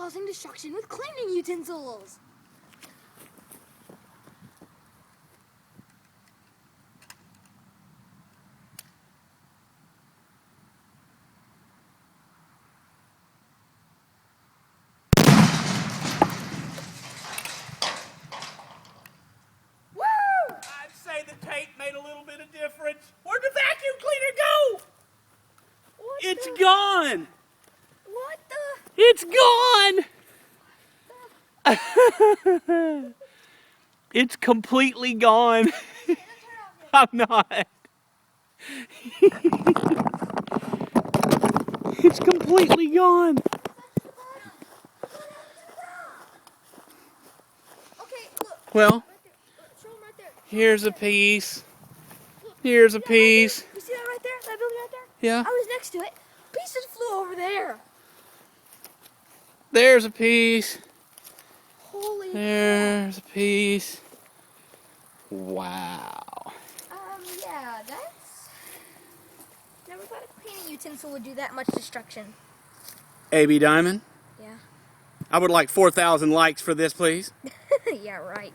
causing destruction with cleaning utensils. I'd say the tape made a little bit of difference. Where'd the vacuum cleaner go? It's gone. What the? It's gone. It's completely gone. I'm not. It's completely gone. Okay, look. Well, Right there. Show 'em right there. here's a piece. Here's a piece. You see that right there? That building right there? Yeah. I was next to it. Pieces flew over there. There's a piece. Holy There's a piece. Wow. yeah, that's... Never thought a cleaning utensil would do that much destruction. AB Diamond, Yeah. I would like 4,000 likes for this, please. Yeah, right.